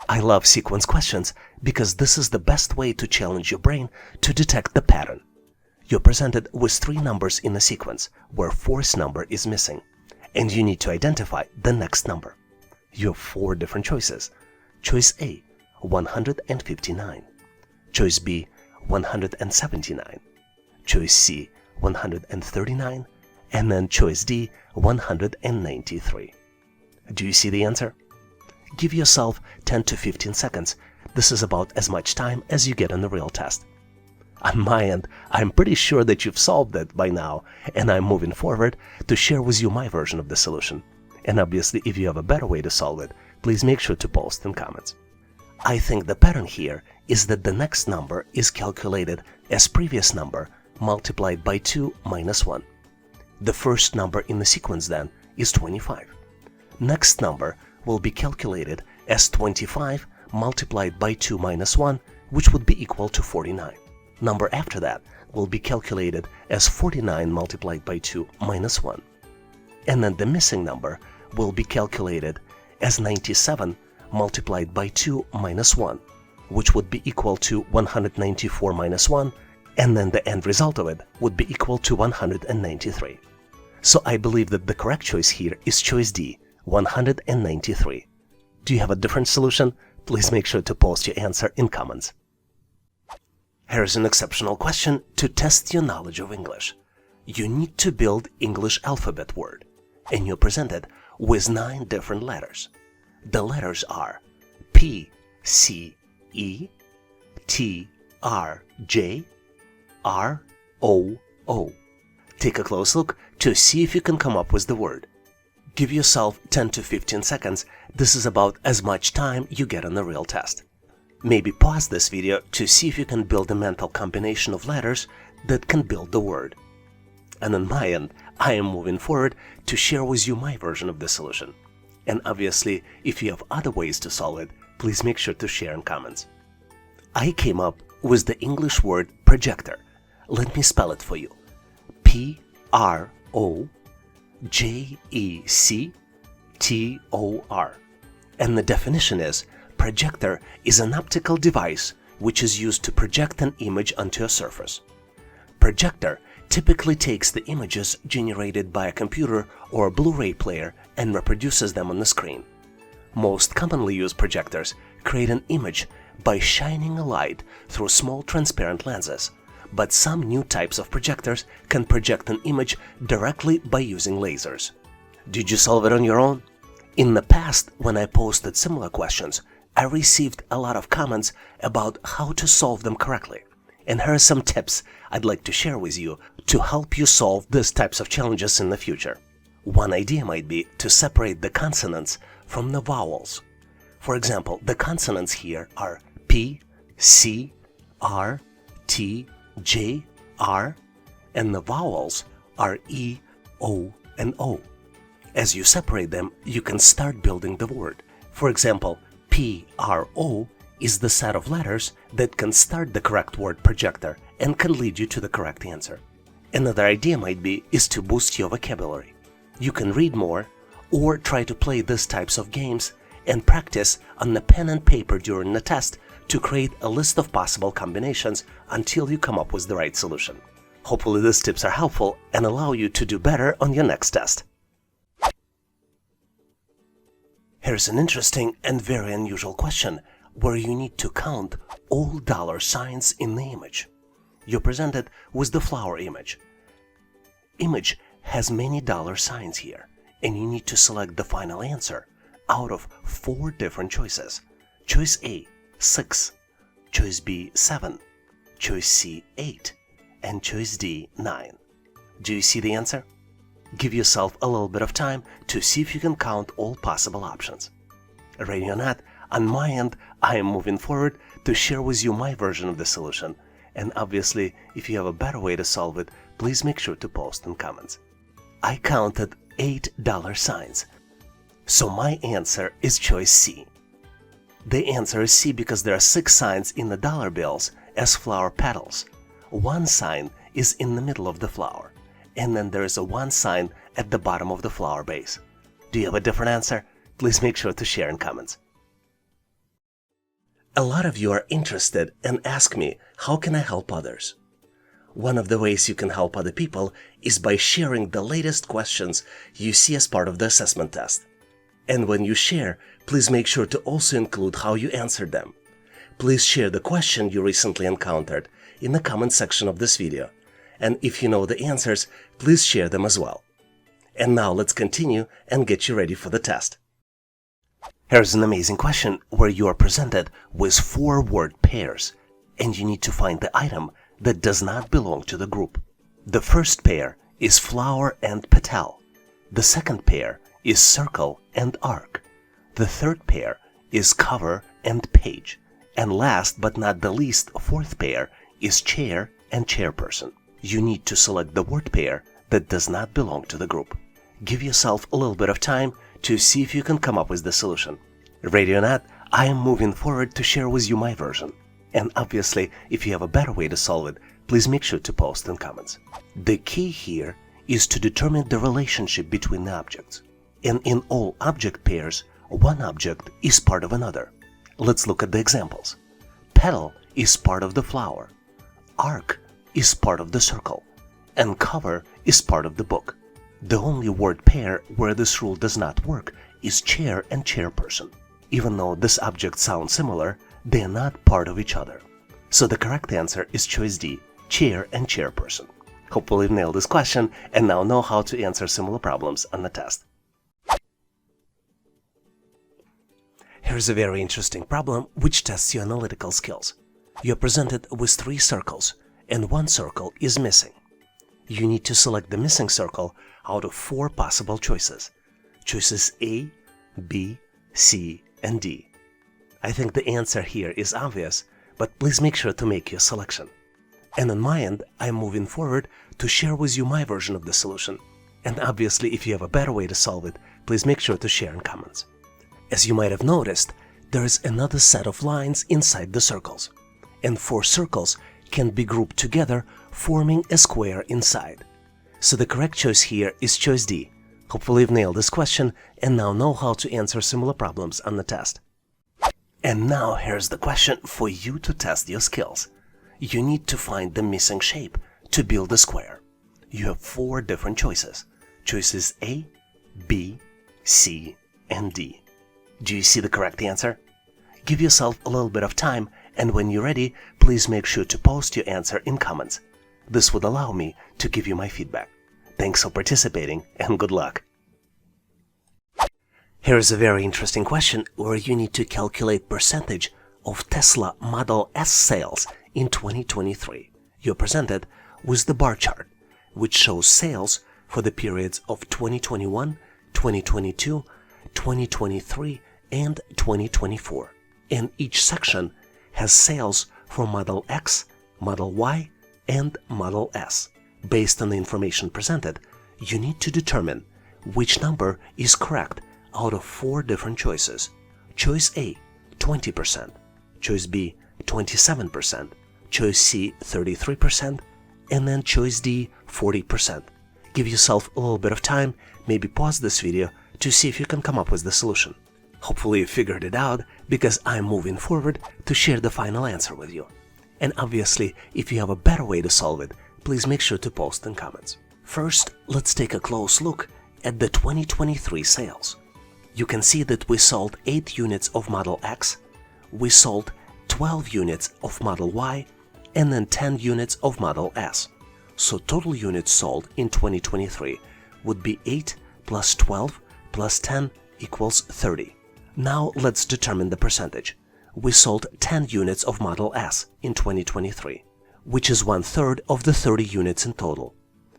I love sequence questions because this is the best way to challenge your brain to detect the pattern. You're presented with 3 numbers in a sequence where 4th number is missing, and you need to identify the next number. You have 4 different choices. Choice A, 159. Choice B, 179. Choice C, 139. And then choice D, 193. Do you see the answer? Give yourself 10 to 15 seconds. This is about as much time as you get on the real test. On my end, I'm pretty sure that you've solved it by now, and I'm moving forward to share with you my version of the solution. And obviously, if you have a better way to solve it, please make sure to post in comments. I think the pattern here is that the next number is calculated as previous number multiplied by 2 minus 1. The first number in the sequence then is 25. Next number will be calculated as 25 multiplied by 2 minus 1, which would be equal to 49. Number after that will be calculated as 49 multiplied by 2 minus 1. And then the missing number will be calculated as 97 multiplied by 2 minus 1, which would be equal to 194 minus 1, and then the end result of it would be equal to 193. So I believe that the correct choice here is choice D, 193. Do you have a different solution? Please make sure to post your answer in comments. Here's an exceptional question to test your knowledge of English. You need to build English alphabet word, and you're presented with 9 different letters. The letters are P, C, E, T, R, J, R, O, O. Take a close look to see if you can come up with the word. Give yourself 10 to 15 seconds. This is about as much time you get on the real test. Maybe pause this video to see if you can build a mental combination of letters that can build the word. And on my end, I am moving forward to share with you my version of the solution. And obviously, if you have other ways to solve it, please make sure to share in comments. I came up with the English word projector. Let me spell it for you. P-R-O-J-E-C-T-O-R. And the definition is, projector is an optical device which is used to project an image onto a surface. Projector typically takes the images generated by a computer or a Blu-ray player and reproduces them on the screen. Most commonly used projectors create an image by shining a light through small transparent lenses, but some new types of projectors can project an image directly by using lasers. Did you solve it on your own? In the past, when I posted similar questions, I received a lot of comments about how to solve them correctly. And here are some tips I'd like to share with you to help you solve these types of challenges in the future. One idea might be to separate the consonants from the vowels. For example, the consonants here are P, C, R, T, J, R, and the vowels are E, O, and O. As you separate them, you can start building the word. For example, P-R-O is the set of letters that can start the correct word projector and can lead you to the correct answer. Another idea might be is to boost your vocabulary. You can read more or try to play these types of games and practice on the pen and paper during the test to create a list of possible combinations until you come up with the right solution. Hopefully these tips are helpful and allow you to do better on your next test. Here's an interesting and very unusual question where you need to count all dollar signs in the image. You're presented with the flower image. Image has many dollar signs here, and you need to select the final answer out of 4 different choices. Choice A, 6. Choice B, 7. Choice C, 8. And choice D, 9. Do you see the answer? Give yourself a little bit of time to see if you can count all possible options. Ready or not, on my end, I am moving forward to share with you my version of the solution. And obviously, if you have a better way to solve it, please make sure to post in comments. I counted 8 dollar signs. So my answer is choice C. The answer is C because there are 6 signs in the dollar bills as flower petals. 1 sign is in the middle of the flower, and then there is a 1 sign at the bottom of the flower base. Do you have a different answer? Please make sure to share in comments. A lot of you are interested and ask me, how can I help others? One of the ways you can help other people is by sharing the latest questions you see as part of the assessment test. And when you share, please make sure to also include how you answered them. Please share the question you recently encountered in the comment section of this video. And if you know the answers, please share them as well. And now let's continue and get you ready for the test. Here's an amazing question where you are presented with 4 word pairs, and you need to find the item that does not belong to the group. The first pair is flower and petal. The second pair is circle and arc. The third pair is cover and page. And last but not the least, fourth pair is chair and chairperson. You need to select the word pair that does not belong to the group. Give yourself a little bit of time to see if you can come up with the solution. Ready or not, I am moving forward to share with you my version. And obviously, if you have a better way to solve it, please make sure to post in comments. The key here is to determine the relationship between the objects. And in all object pairs, one object is part of another. Let's look at the examples. Petal is part of the flower. Arc is part of the circle. And cover is part of the book. The only word pair where this rule does not work is chair and chairperson. Even though this object sounds similar, they are not part of each other. So the correct answer is choice D, chair and chairperson. Hopefully you've nailed this question and now know how to answer similar problems on the test. Here's a very interesting problem which tests your analytical skills. You're presented with 3 circles and 1 circle is missing. You need to select the missing circle out of 4 possible choices. Choices A, B, C, and D. I think the answer here is obvious, but please make sure to make your selection. And on my end, I'm moving forward to share with you my version of the solution. And obviously, if you have a better way to solve it, please make sure to share in comments. As you might have noticed, there is another set of lines inside the circles. And 4 circles can be grouped together, forming a square inside. So the correct choice here is choice D. Hopefully you've nailed this question and now know how to answer similar problems on the test. And now here's the question for you to test your skills. You need to find the missing shape to build a square. You have 4 different choices. Choices A, B, C, and D. Do you see the correct answer? Give yourself a little bit of time, and when you're ready, please make sure to post your answer in comments. This would allow me to give you my feedback. Thanks for participating and good luck. Here's a very interesting question where you need to calculate percentage of Tesla Model S sales in 2023. You're presented with the bar chart, which shows sales for the periods of 2021, 2022, 2023, and 2024. And each section has sales for Model X, Model Y, and Model S. Based on the information presented, you need to determine which number is correct out of 4 different choices. Choice A, 20%. Choice B, 27%. Choice C, 33%. And then choice D, 40%. Give yourself a little bit of time, maybe pause this video to see if you can come up with the solution. Hopefully you figured it out, because I'm moving forward to share the final answer with you. And obviously, if you have a better way to solve it, please make sure to post in comments. First, let's take a close look at the 2023 sales. You can see that we sold 8 units of Model X, we sold 12 units of Model Y, and then 10 units of Model S. So total units sold in 2023 would be 8 plus 12 plus 10 equals 30. Now let's determine the percentage. We sold 10 units of Model S in 2023, which is 1/3 of the 30 units in total.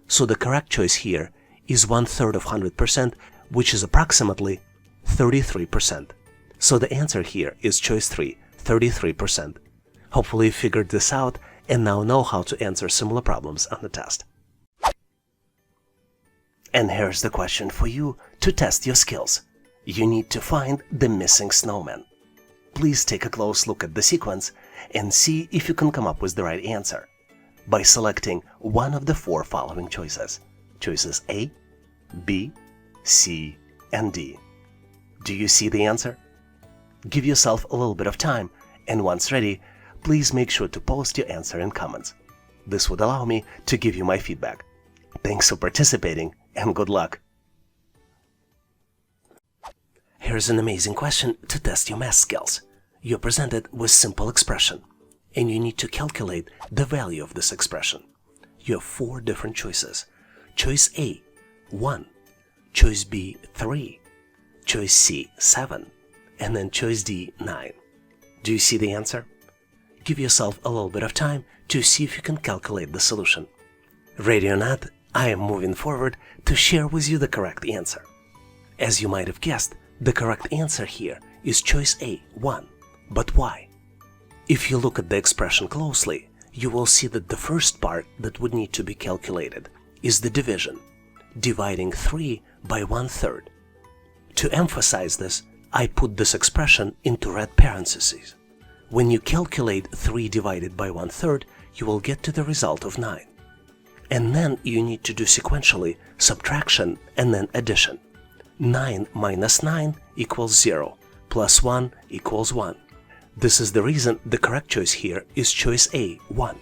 So the correct choice here is 1/3 of 100%, which is approximately 33%. So the answer here is choice 3, 33%. Hopefully you figured this out and now know how to answer similar problems on the test. And here's the question for you to test your skills. You need to find the missing snowman. Please take a close look at the sequence and see if you can come up with the right answer by selecting one of the 4 following choices. Choices A, B, C, and D. Do you see the answer? Give yourself a little bit of time And once ready, please make sure to post your answer in comments. This would allow me to give you my feedback. Thanks for participating and good luck! Here's an amazing question to test your math skills. You're presented with simple expression, and you need to calculate the value of this expression. You have 4 different choices. Choice A, 1. Choice B, 3. Choice C, 7. And then choice D, 9. Do you see the answer? Give yourself a little bit of time to see if you can calculate the solution. Ready or not, I am moving forward to share with you the correct answer. As you might have guessed, the correct answer here is choice A, 1. But why? If you look at the expression closely, you will see that the first part that would need to be calculated is the division, dividing 3 by 1/3. To emphasize this, I put this expression into red parentheses. When you calculate 3 divided by 1/3, you will get to the result of 9. And then you need to do sequentially subtraction and then addition. 9 minus 9 equals 0, plus 1 equals 1. This is the reason the correct choice here is choice A, 1.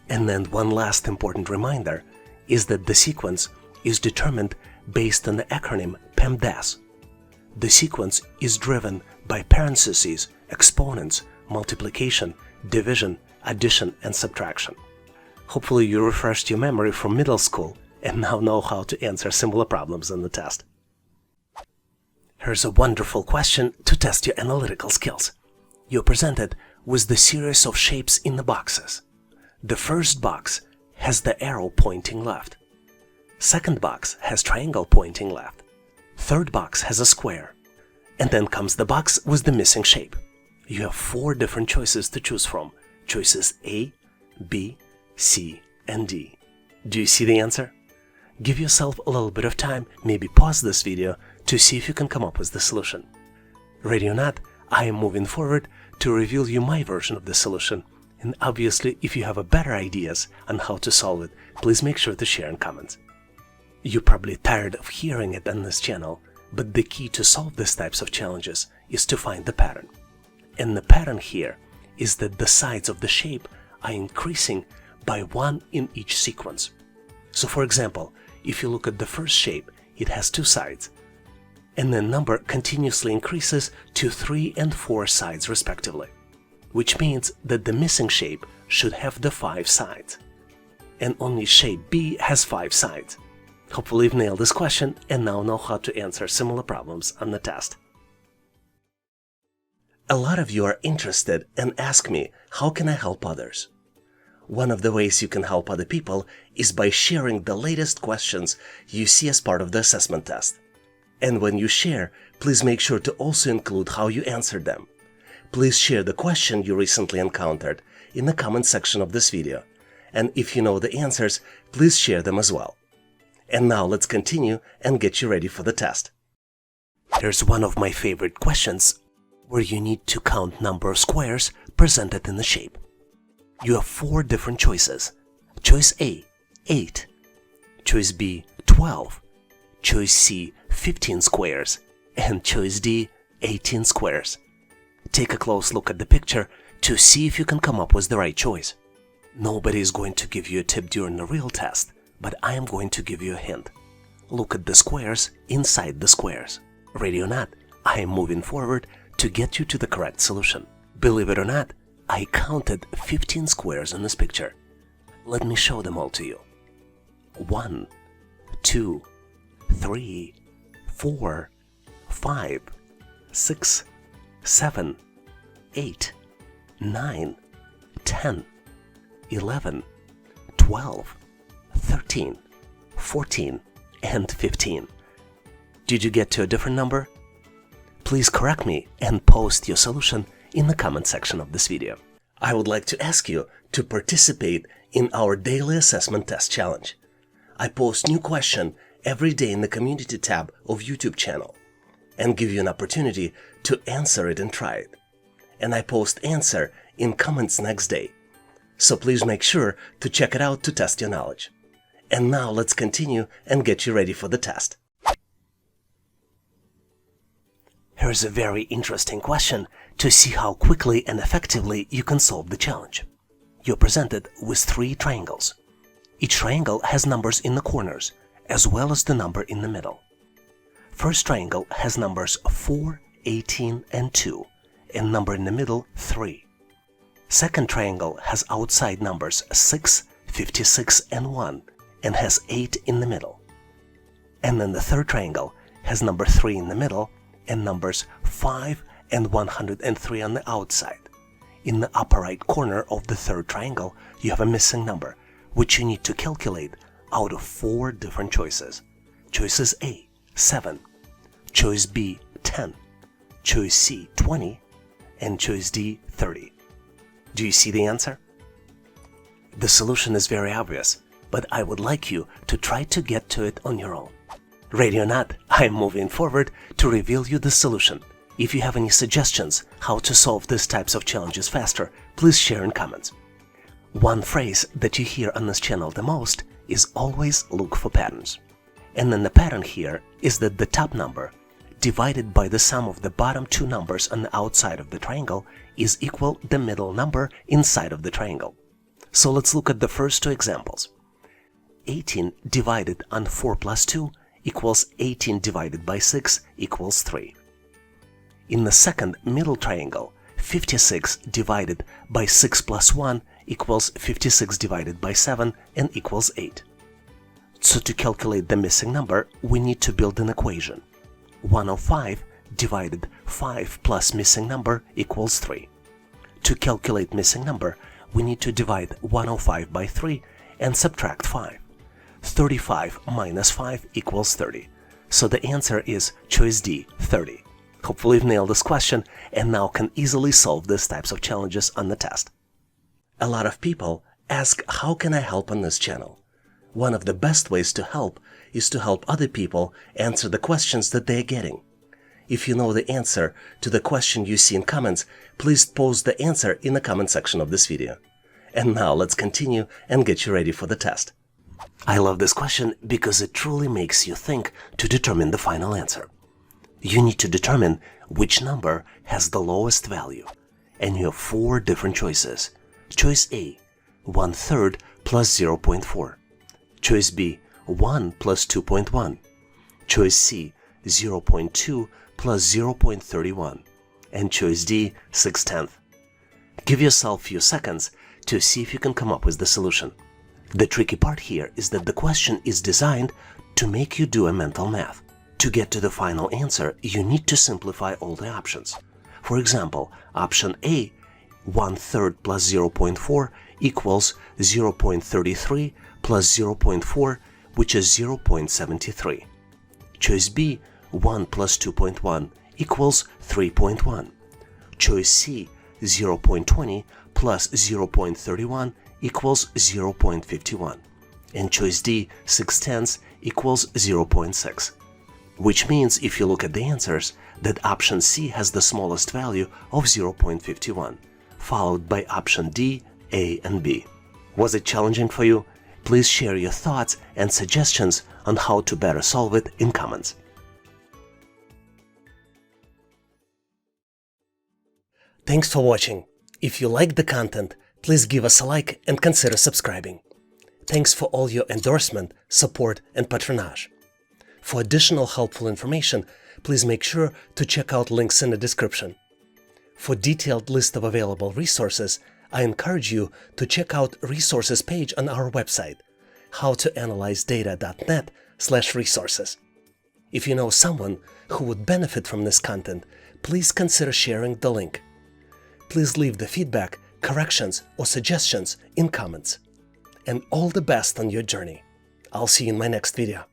And then one last important reminder is that the sequence is determined based on the acronym PEMDAS. The sequence is driven by parentheses, exponents, multiplication, division, addition, and subtraction. Hopefully you refreshed your memory from middle school and now know how to answer similar problems on the test. Here's a wonderful question to test your analytical skills. You're presented with the series of shapes in the boxes. The first box has the arrow pointing left. Second box has triangle pointing left. Third box has a square. And then comes the box with the missing shape. You have 4 different choices to choose from. Choices A, B, C, and D. Do you see the answer? Give yourself a little bit of time, maybe pause this video to see if you can come up with the solution. Ready or not, I am moving forward to reveal you my version of the solution. And obviously, if you have a better ideas on how to solve it, please make sure to share in comments. You're probably tired of hearing it on this channel, but the key to solve these types of challenges is to find the pattern. And the pattern here is that the sides of the shape are increasing by 1 in each sequence. So for example, if you look at the first shape, it has 2 sides, and the number continuously increases to 3 and 4 sides respectively, which means that the missing shape should have the 5 sides. And only shape B has 5 sides. Hopefully you've nailed this question and now know how to answer similar problems on the test. A lot of you are interested and ask me, how can I help others? One of the ways you can help other people is by sharing the latest questions you see as part of the assessment test. And when you share, please make sure to also include how you answered them. Please share the question you recently encountered in the comment section of this video. And if you know the answers, please share them as well. And now let's continue and get you ready for the test. Here's one of my favorite questions, where you need to count number of squares presented in the shape. You have 4 different choices. Choice A, 8. Choice B, 12. Choice C, 15 squares. And choice D, 18 squares. Take a close look at the picture to see if you can come up with the right choice. Nobody is going to give you a tip during the real test, but I am going to give you a hint. Look at the squares inside the squares. Ready or not, I am moving forward to get you to the correct solution. Believe it or not, I counted 15 squares in this picture. Let me show them all to you. 1, 2, 3, 4, 5, 6, 7, 8, 9, 10, 11, 12, 13, 14, and 15. Did you get to a different number? Please correct me and post your solution in the comment section of this video. I would like to ask you to participate in our daily assessment test challenge. I post new question every day in the community tab of YouTube channel and give you an opportunity to answer it and try it. And I post answer in comments next day. So please make sure to check it out to test your knowledge. And now let's continue and get you ready for the test. Here's a very interesting question to see how quickly and effectively you can solve the challenge. You're presented with 3 triangles. Each triangle has numbers in the corners, as well as the number in the middle. First triangle has numbers 4, 18, and 2, and number in the middle 3. Second triangle has outside numbers 6, 56, and 1, and has 8 in the middle. And then the third triangle has number 3 in the middle, and numbers 5 and 103 on the outside. In the upper right corner of the third triangle, you have a missing number, which you need to calculate out of 4 different choices. Choices A, 7, choice B, 10, choice C, 20, and choice D, 30. Do you see the answer? The solution is very obvious, but I would like you to try to get to it on your own. Ready or not, I'm moving forward to reveal you the solution. If you have any suggestions how to solve these types of challenges faster, please share in comments. One phrase that you hear on this channel the most is always look for patterns. And then the pattern here is that the top number divided by the sum of the bottom 2 numbers on the outside of the triangle is equal the middle number inside of the triangle. So let's look at the first 2 examples. 18 divided on 4 plus 2 equals 18 divided by 6 equals 3. In the second middle triangle, 56 divided by 6 plus 1 equals 56 divided by 7 and equals 8. So to calculate the missing number, we need to build an equation. 105 divided 5 plus missing number equals 3. To calculate missing number, we need to divide 105 by 3 and subtract 5. 35 minus 5 equals 30. So the answer is choice D, 30. Hopefully you've nailed this question and now can easily solve these types of challenges on the test. A lot of people ask, how can I help on this channel? One of the best ways to help is to help other people answer the questions that they're getting. If you know the answer to the question you see in comments, please post the answer in the comment section of this video. And now let's continue and get you ready for the test. I love this question because it truly makes you think to determine the final answer. You need to determine which number has the lowest value, and you have 4 different choices. Choice A, 1/3 plus 0.4. Choice B, 1 plus 2.1. Choice C, 0.2 plus 0.31. And choice D, 6/10. Give yourself a few seconds to see if you can come up with the solution. The tricky part here is that the question is designed to make you do a mental math. To get to the final answer, you need to simplify all the options. For example, option A, 1/3 plus 0.4 equals 0.33 plus 0.4, which is 0.73. Choice B, 1 plus 2.1 equals 3.1. Choice C, 0.20 plus 0.31 equals 0.51. And choice D, 6/10 equals 0.6. Which means, if you look at the answers, that option C has the smallest value of 0.51, followed by option D, A, and B. Was it challenging for you? Please share your thoughts and suggestions on how to better solve it in comments. Thanks for watching. If you liked the content, please give us a like and consider subscribing. Thanks for all your endorsement, support, and patronage. For additional helpful information, please make sure to check out links in the description. For detailed list of available resources, I encourage you to check out resources page on our website, howtoanalyzedata.net/resources. If you know someone who would benefit from this content, please consider sharing the link. Please leave the feedback, corrections, or suggestions in comments. And all the best on your journey. I'll see you in my next video.